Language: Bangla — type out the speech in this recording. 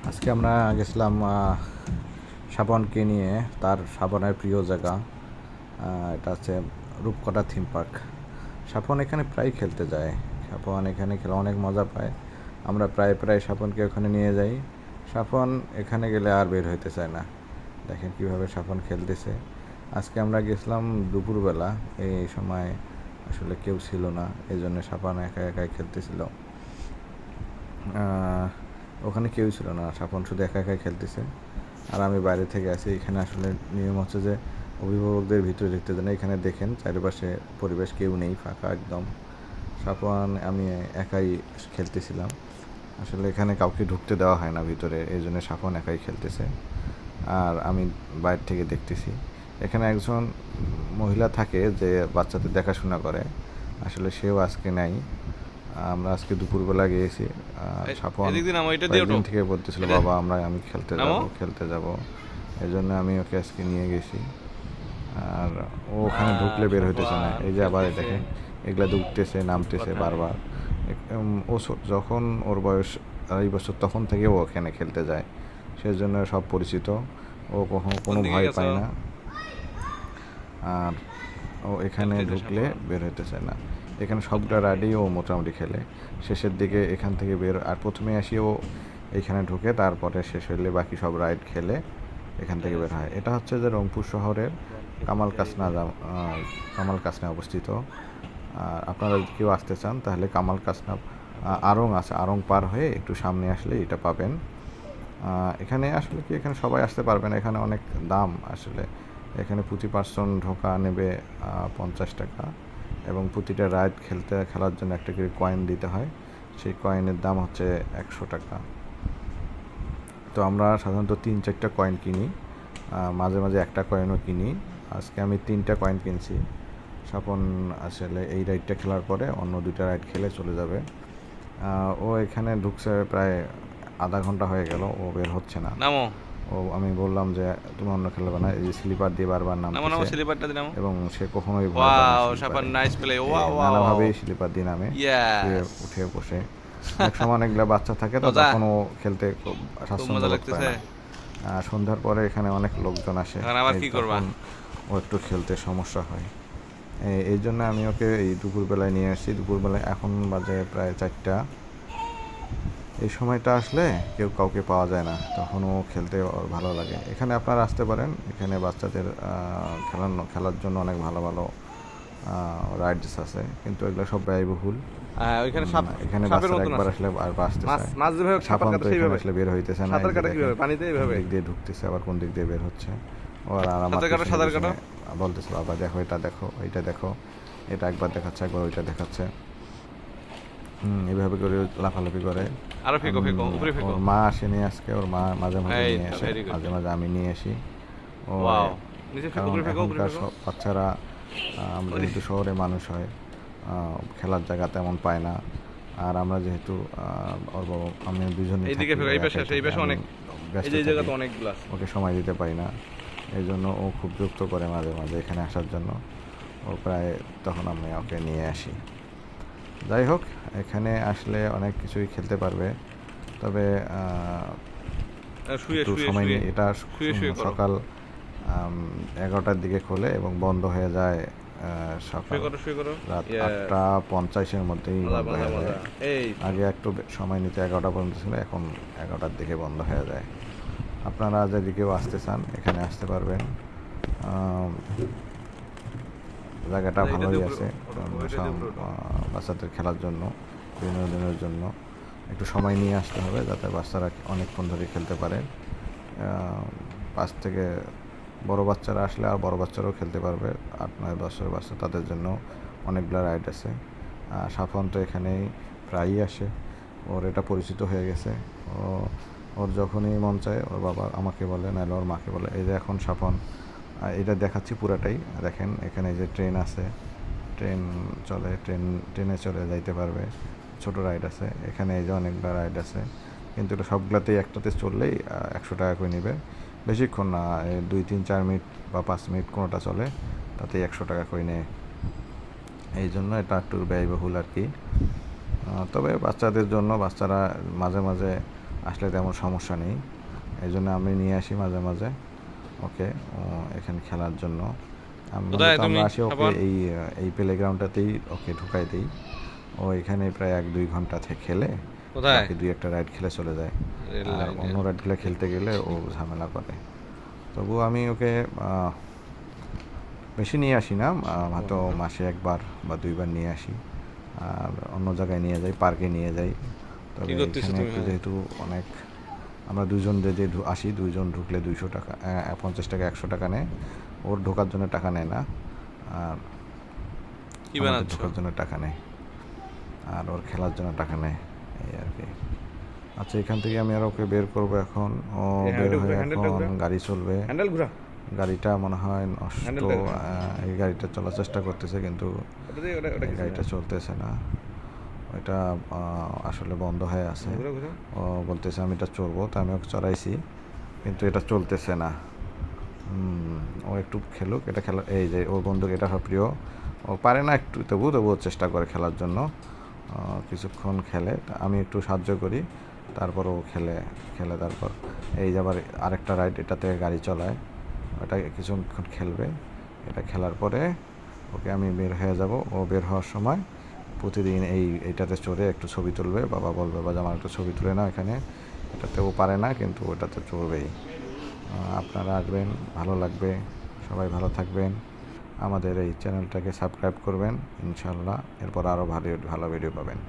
আজকে আমরা গেছিলাম সাপনকে নিয়ে তার সাপনের প্রিয় জায়গা। এটা হচ্ছে রূপকথা থিম পার্ক। সাপন এখানে প্রায় খেলতে যায়। সাপন এখানে খেলে অনেক মজা পায়। আমরা প্রায় সাপনকে ওখানে নিয়ে যাই। সাপন এখানে গেলে আর বের হইতে চায় না। দেখেন কীভাবে সাপন খেলতেছে। আজকে আমরা গেছিলাম দুপুরবেলা, এই সময় আসলে কেউ ছিল না, এই জন্য সাপন একা একাই খেলতেছিল। ওখানে কেউ ছিল না, সাপন শুধু একা একাই খেলতেছে আর আমি বাইরে থেকে আছি। এখানে আসলে নিয়ম হচ্ছে যে অভিভাবকদের ভিতরে ঢুকতে দেয় না। এখানে দেখেন চারিপাশে পরিবেশ, কেউ নেই, ফাঁকা একদম। সাপন আমি একাই খেলতেছিলাম। আসলে এখানে কাউকে ঢুকতে দেওয়া হয় না ভিতরে, এই জন্য সাপন একাই খেলতেছে আর আমি বাইরে থেকে দেখতেছি। এখানে একজন মহিলা থাকে যে বাচ্চাদের দেখাশোনা করে, আসলে সেও আজকে নাই। আমরা আজকে দুপুরবেলা গিয়েছি। সাপন কয়েকদিন থেকে বলতেছিল, বাবা আমি খেলতে যাব, এই জন্য আমি ওকে আজকে নিয়ে গেছি। আর ও ওখানে ঢুকলে বের হইতেছে না। এই যে আবার দেখেন এগুলা উঠতেছে নামতেছে বারবার। ও যখন ওর বয়স 2.5 বছর তখন থেকে ও ওখানে খেলতে যায়, সেজন্য সব পরিচিত। ও কোনো ভয় পায় না আর ও এখানে ঢুকলে বের হইতে চায় না। এখানে সবটা রাইডেই ও মোটামুটি খেলে। শেষের দিকে এখান থেকে বের, আর প্রথমে আসি ও এইখানে ঢুকে, তারপরে শেষ হইলে বাকি সব রাইড খেলে এখান থেকে বের হয়। এটা হচ্ছে যে রংপুর শহরের কামাল কাসনা অবস্থিত। আর আপনারা যদি কেউ আসতে চান তাহলে কামাল কাসনা আড়ং আছে, আড়ং পার হয়ে একটু সামনে আসলে এটা পাবেন। এখানে আসলে কি এখানে সবাই আসতে পারবেন, এখানে অনেক দাম আসলে। এখানে প্রতি পার্সন ঢোকা নেবে 50 টাকা এবং প্রতিটা রাইড খেলার জন্য একটা করে কয়েন দিতে হয়। সেই কয়েনের দাম হচ্ছে 100 টাকা। তো আমরা সাধারণত 3-4টা কয়েন কিনি, মাঝে মাঝে একটা কয়েনও কিনি। আজকে আমি 3টা কয়েন কিনছি। স্বপন আসলে এই রাইডটা খেলার পরে অন্য 2টা রাইড খেলে চলে যাবে। ও এখানে ঢুকছে প্রায় আধা ঘন্টা হয়ে গেল, ও বের হচ্ছে না। ও আমি বললাম যে তুমি অন্য খেলবে না, এই যে স্লিপার দিয়ে বারবার নামতেছে এবং সে কখনোই ভয় পায় না। নানাভাবেই স্লিপার দিয়ে নামে, উঠে বসে। অনেক সময় অনেকগুলো বাচ্চা থাকে, তো তখন ও খেলতে খুব স্বাচ্ছন্দ্য বোধ করে না। সন্ধ্যার পরে এখানে অনেক লোকজন আসে, তখন ও একটু খেলতে সমস্যা হয়। এই জন্য আমি ওকে এই দুপুরবেলায় নিয়ে আসছি। দুপুরবেলায় এখন বাজে প্রায় 4টা। এই সময়টা আসলে কাউকে পাওয়া যায় না, তখন ও খেলতে ওর ভালো লাগে। এখানে আপনারা আসতে পারেন, এখানে বাচ্চাদের খেলার জন্য অনেক ভালো ভালো রাইডস আছে, কিন্তু এগুলো সব ব্যয়বহুল। এখানে বাচ্চারা একবার আসলে আর আসতে চায়। সাপন তো এখানে আসলে বের হইতেছে না, দিক দিয়ে ঢুকতেছে আবার কোন দিক দিয়ে বের হচ্ছে। ওর আর আমার বলতেছে, বাবা দেখো এটা দেখো, এইটা দেখো, এটা একবার দেখাচ্ছে, একবার ওইটা দেখাচ্ছে। এইভাবে করে লাফালাফি করে। ওর মা আসেনি আজকে, ওর মা মাঝে মাঝে নিয়ে আসে, মাঝে মাঝে আমি নিয়ে আসি। ও কারণ এখনকার সব বাচ্চারা, আমরা যেহেতু শহরে মানুষ হয়, খেলার জায়গা তেমন পায় না। আর আমরা যেহেতু আমি দুজনে ওকে সময় দিতে পারি না, এই জন্য ও খুব যুক্ত করে মাঝে মাঝে এখানে আসার জন্য। ও প্রায় তখন আমি ওকে নিয়ে আসি। যাই হোক, এখানে আসলে অনেক কিছুই খেলতে পারবে, তবে একটু সময় নিয়ে। এটা সকাল 11টার দিকে খোলে এবং বন্ধ হয়ে যায় সকাল রাত 8:50-এর মধ্যেই বন্ধ হয়ে যায়। আগে একটু সময় নিতে 11টা পর্যন্ত ছিল, এখন 11টার দিকে বন্ধ হয়ে যায়। আপনারা যদি কেউ আসতে চান এখানে আসতে পারবেন। জায়গাটা ভালোই আছে বাচ্চাদের খেলার জন্য, বিনোদনের জন্য। একটু সময় নিয়ে আসতে হবে যাতে বাচ্চারা অনেকক্ষণ ধরে খেলতে পারে। 5 থেকে বড় বাচ্চারা আসলে আর বড় বাচ্চারাও খেলতে পারবে। 8-9 বছরের বাচ্চা, তাদের জন্য অনেকগুলো রাইড আছে। সাফন তো এখানেই প্রায়ই আসে, ওর এটা পরিচিত হয়ে গেছে। ওর যখনই মন চায় ওর বাবা আমাকে বলে, নাহলে ওর মাকে বলে। এই যে এখন সাফন এটা দেখাচ্ছি পুরাটাই দেখেন। এখানে যে ট্রেন আছে, ট্রেন চলে, ট্রেনে চলে যাইতে পারবে। ছোট রাইড আছে এখানে, এই যে অনেকগুলো রাইড আছে, কিন্তু এটা সবগুলোতেই একটাতে চললেই 100 টাকা করে নেবে। বেশিক্ষণ না, 2-3-4 মিনিট বা 5 মিনিট কোনোটা চলে, তাতেই 100 টাকা করে নেয়। এই জন্য এটা একটু ব্যয়বহুল আর কি। তবে বাচ্চাদের জন্য, বাচ্চারা মাঝে মাঝে আসলে তেমন সমস্যা নেই, এই জন্য আমি নিয়ে আসি মাঝে মাঝে ওকে এখানে খেলার জন্য। কোথায় মূলত তুমি আমরা আসি ওকে আবার? এই প্লেগ্রাউন্ডটাতেই ওকে ঢুকাই দিই। ও এখানে প্রায় 1-2 ঘন্টা খেলে কোথায়? বাকি 2-1টা রাইড খেলে চলে যায়। রেল আর লাইনে। অন্য রাইডগুলো খেলতে গেলে ও ঝামেলা করে। তবুও আমি ওকে বেশি নিয়ে আসি না, হয়তো মাসে 1বার বা 2বার নিয়ে আসি। আর অন্য জায়গায় নিয়ে যাই, পার্কে নিয়ে যাই। কি তবে করতেছো এখানে তুমি একটু ভাই? যেহেতু অনেক আমরা দুজন যে আসি, 2জন ঢুকলে 200 টাকা, 50 টাকা 100 টাকা নেয়। ওর ঢোকার জন্য টাকা নেয় না, আর কি আমাদের বানাচ্ছো? ঢোকার জন্য টাকা নেয়, আর ওর খেলার জন্য টাকা নেয়, এই আর কি। আচ্ছা, এখান থেকে আমি আর ওকে বের করবো এখন। ও হ্যাঁ, বের ওইটা হয়ে ঘুরা, হ্যান্ডেলটা এখন ঘুরা, গাড়ি চলবে। হ্যান্ডেল ঘুরা, গাড়িটা মনে হয় নষ্ট। হ্যান্ডেলটা, হ্যাঁ। এই গাড়িটা চলার চেষ্টা করতেছে কিন্তু ওটা দিয়ে ওটা এই কিছু না। গাড়িটা চলতেছে না। ওইটা আসলে বন্ধ হয়ে আছে। ঘুরা ঘুরা। ও বলতেছে আমি এটা চড়বো, তো আমি ওকে চড়াইছি, কিন্তু এটা চলতেছে না। ও একটু খেলুক, এটা খেলা, এই যে ওর বন্ধু, এটা প্রিয়। ও পারে না একটু, তবুও চেষ্টা করে খেলার জন্য। কিছুক্ষণ খেলে, আমি একটু সাহায্য করি, তারপর ও খেলে। তারপর এই যে আবার আরেকটা রাইড, এটাতে গাড়ি চলায়, ওটা কিছুক্ষণ খেলবে। এটা খেলার পরে ওকে আমি বের হয়ে যাব। ও বের হওয়ার সময় প্রতিদিন এইটাতে চড়ে একটু ছবি তুলবে, বাবা বলবে বা আমার একটু ছবি তুলে না এখানে। এটাতে ও পারে না, কিন্তু ওটাতে চড়বেই। আপনারা আসবেন, ভালো লাগবে। সবাই ভালো থাকবেন। আমাদের এই চ্যানেলটাকে সাবস্ক্রাইব করবেন ইনশাল্লাহ। এরপর আরও ভালো ভালো ভিডিও পাবেন।